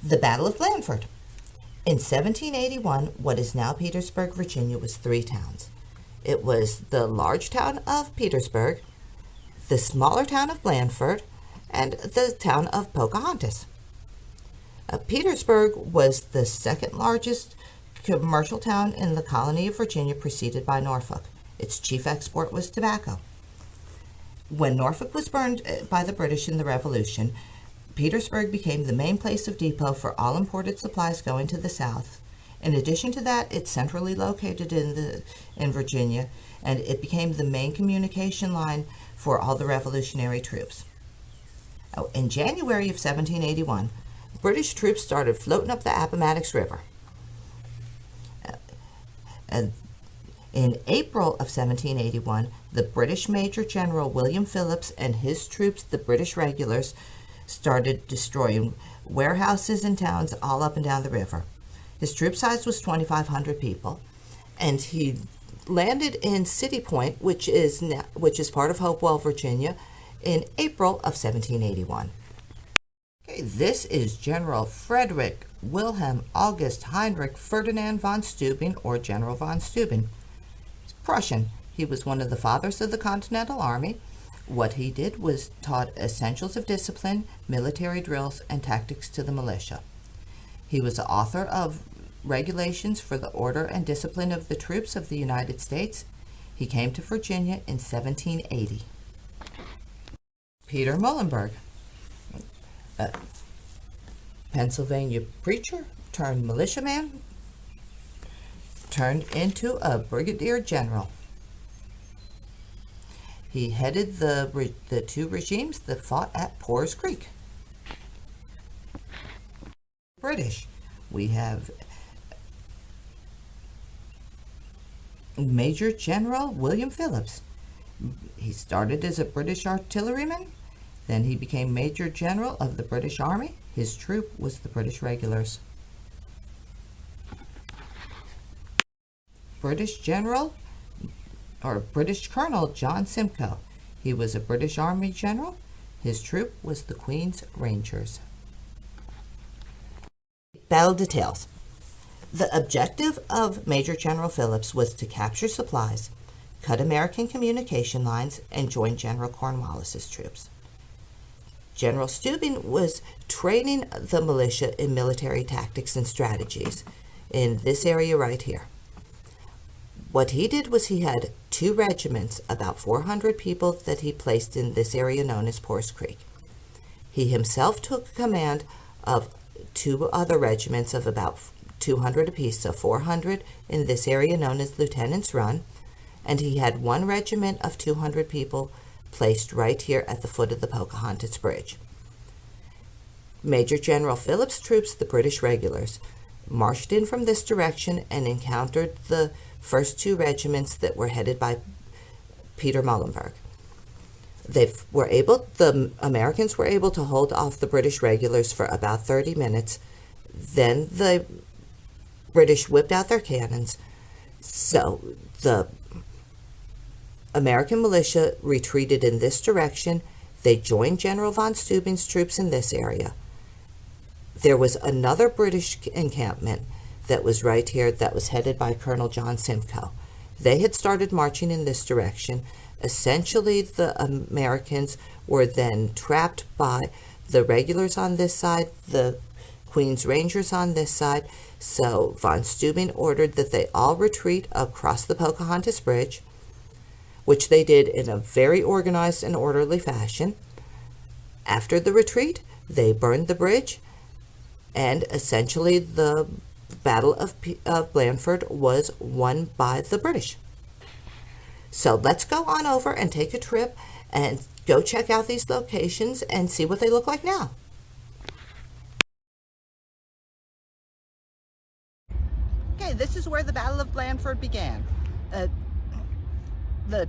The Battle of Blandford. In 1781, what is now Petersburg, Virginia, was three towns. It was the large town of Petersburg, the smaller town of Blandford, and the town of Pocahontas. Petersburg was the second largest commercial town in the colony of Virginia, preceded by Norfolk. Its chief export was tobacco. When Norfolk was burned by the British in the Revolution, Petersburg became the main place of depot for all imported supplies going to the South. In addition to that, it's centrally located in Virginia, and it became the main communication line for all the Revolutionary troops. In January of 1781, British troops started floating up the Appomattox River. And in April of 1781, the British Major General William Phillips and his troops, the British regulars, started destroying warehouses and towns all up and down the river. His troop size was 2,500 people, and he landed in City Point, which is part of Hopewell, Virginia, in April of 1781. Okay, this is General Frederick Wilhelm August Heinrich Ferdinand von Steuben, or General von Steuben. He's Prussian. He was one of the fathers of the Continental Army. What he did was taught essentials of discipline, military drills, and tactics to the militia. He was the author of regulations for the order and discipline of the troops of the United States. He came to Virginia in 1780. Peter Muhlenberg, Pennsylvania preacher turned militiaman, turned into a brigadier general. He headed the two regimes that fought at Poor's Creek. British, we have Major General William Phillips. He started as a British artilleryman, then he became Major General of the British Army. His troop was the British Regulars. British General or British Colonel John Simcoe. He was a British Army general. His troop was the Queen's Rangers. Battle details. The objective of Major General Phillips was to capture supplies, cut American communication lines, and join General Cornwallis's troops. General Steuben was training the militia in military tactics and strategies in this area right here. What he did was he had two regiments, about 400 people, that he placed in this area known as Poor's Creek. He himself took command of two other regiments of about 200 apiece, so 400 in this area known as Lieutenant's Run, and he had one regiment of 200 people placed right here at the foot of the Pocahontas Bridge. Major General Phillips' troops, the British regulars, marched in from this direction and encountered the first two regiments that were headed by Peter Muhlenberg. The Americans were able to hold off the British regulars for about 30 minutes. Then the British whipped out their cannons. So the American militia retreated in this direction. They joined General von Steuben's troops in this area. There was another British encampment that was right here that was headed by Colonel John Simcoe. They had started marching in this direction. Essentially, the Americans were then trapped by the regulars on this side, the Queen's Rangers on this side. So von Steuben ordered that they all retreat across the Pocahontas Bridge, which they did in a very organized and orderly fashion. After the retreat, they burned the bridge, and essentially the Battle of Blandford was won by the British. So let's go on over and take a trip and go check out these locations and see what they look like now. Okay, this is where the Battle of Blandford began. The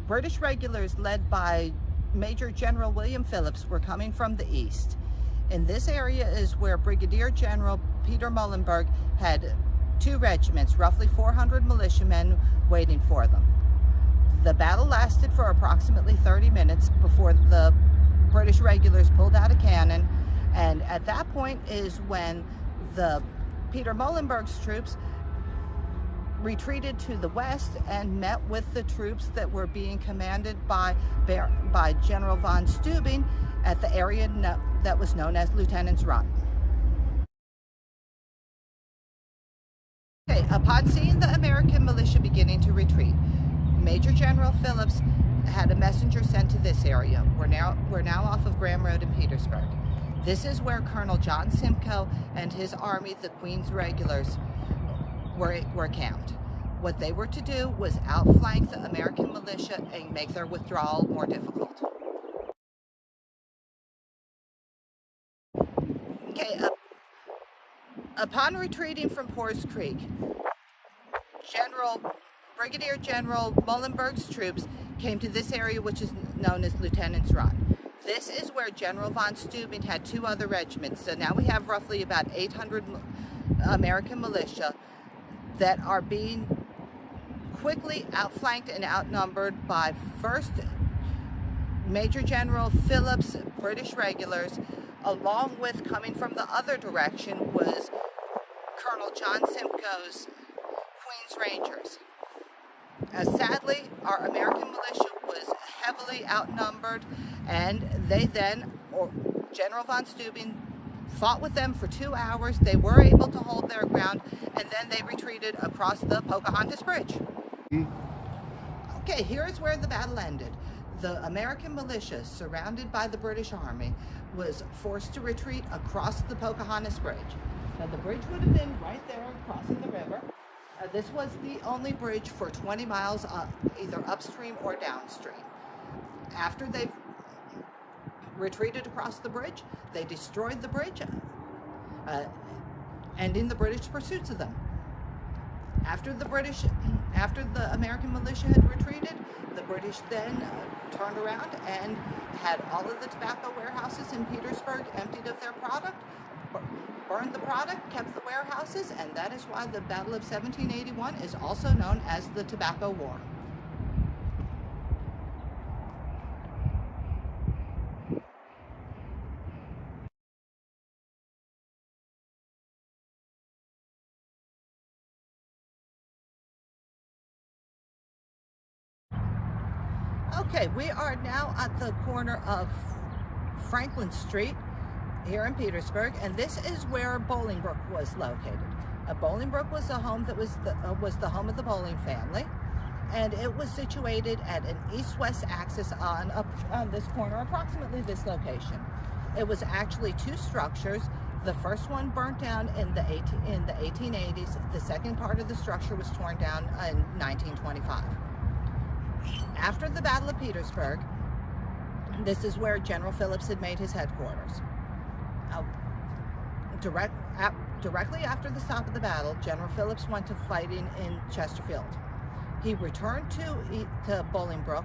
British regulars led by Major General William Phillips were coming from the east. In this area is where Brigadier General Peter Muhlenberg had two regiments, roughly 400 militiamen waiting for them. The battle lasted for approximately 30 minutes before the British regulars pulled out a cannon And at that point is when the Peter Muhlenberg's troops retreated to the west and met with the troops that were being commanded by General Von Steuben at the area that was known as Lieutenant's Run. Okay, upon seeing the American militia beginning to retreat, Major General Phillips had a messenger sent to this area. We're now off of Graham Road in Petersburg. This is where Colonel John Simcoe and his army, the Queen's Regulars, were camped. What they were to do was outflank the American militia and make their withdrawal more difficult. Okay, upon retreating from Poor's Creek, Brigadier General Muhlenberg's troops came to this area, which is known as Lieutenant's Run. This is where General Von Steuben had 2 other regiments. So now we have roughly about 800 American militia that are being quickly outflanked and outnumbered by 1st Major General Phillips' British regulars, along with, coming from the other direction, was Colonel John Simcoe's Queen's Rangers. Sadly, our American militia was heavily outnumbered, and General Von Steuben fought with them for 2 hours. They were able to hold their ground, and then they retreated across the Pocahontas Bridge. Okay, here's where the battle ended. The American militia, surrounded by the British Army, was forced to retreat across the Pocahontas Bridge. Now, the bridge would have been right there crossing the river. This was the only bridge for 20 miles either upstream or downstream. After they retreated across the bridge, they destroyed the bridge, ending the British pursuits of them. After the American militia had retreated, the British then turned around and had all of the tobacco warehouses in Petersburg emptied of their product, burned the product, kept the warehouses, and that is why the Battle of 1781 is also known as the Tobacco War. Okay, we are now at the corner of Franklin Street here in Petersburg, and this is where Bolingbroke was located. Bolingbroke was a home that was the home of the Bowling family, and it was situated at an east-west axis on this corner, approximately this location. It was actually 2 structures. The first one burnt down in the 1880s. The second part of the structure was torn down in 1925. After the Battle of Petersburg, this is where General Phillips had made his headquarters. Directly after the stop of the battle, General Phillips went to fighting in Chesterfield. He returned to Bolingbroke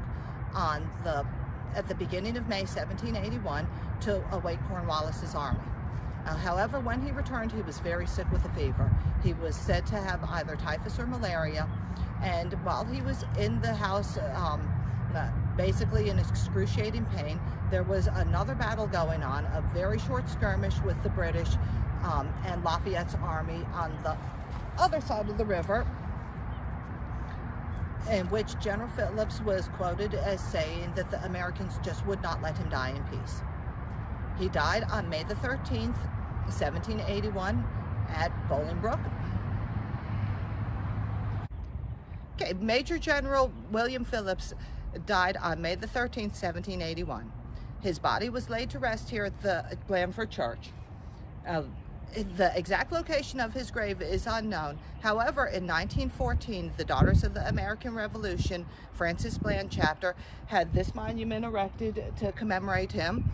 at the beginning of May 1781 to await Cornwallis's army. However, when he returned, he was very sick with a fever. He was said to have either typhus or malaria, and while he was in the house, basically in excruciating pain, there was another battle going on, a very short skirmish with the British and Lafayette's army on the other side of the river, in which General Phillips was quoted as saying that the Americans just would not let him die in peace. He died on May the 13th, 1781 at Bolingbroke. Okay, Major General William Phillips died on May the 13th, 1781. His body was laid to rest here at the Blandford Church. The exact location of his grave is unknown. However, in 1914, the Daughters of the American Revolution, Francis Bland chapter, had this monument erected to commemorate him.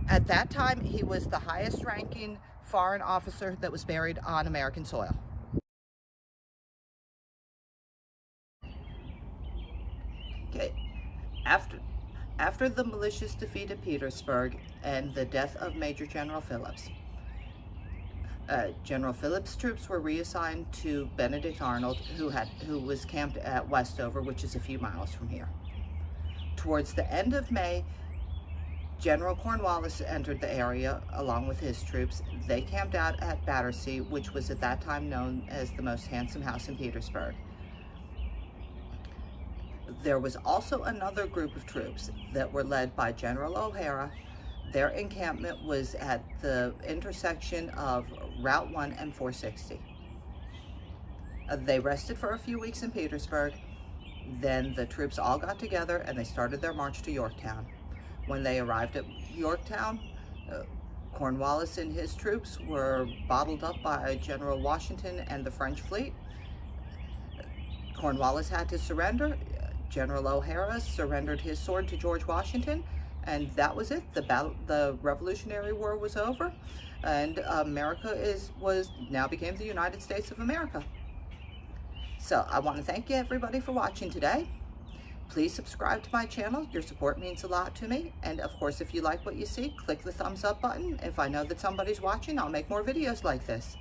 At that time, he was the highest ranking foreign officer that was buried on American soil. Okay, after the militia's defeat at Petersburg and the death of Major General Phillips, General Phillips' troops were reassigned to Benedict Arnold, who was camped at Westover, which is a few miles from here. Towards the end of May, General Cornwallis entered the area along with his troops. They camped out at Battersea, which was at that time known as the most handsome house in Petersburg. There was also another group of troops that were led by General O'Hara. Their encampment was at the intersection of Route 1 and 460. They rested for a few weeks in Petersburg. Then the troops all got together and they started their march to Yorktown. When they arrived at Yorktown, Cornwallis and his troops were bottled up by General Washington and the French fleet. Cornwallis had to surrender. General O'Hara surrendered his sword to George Washington, and that was it. The Revolutionary War was over, and America now became the United States of America. So I want to thank you everybody for watching today. Please subscribe to my channel. Your support means a lot to me. And of course, if you like what you see, click the thumbs up button. If I know that somebody's watching, I'll make more videos like this.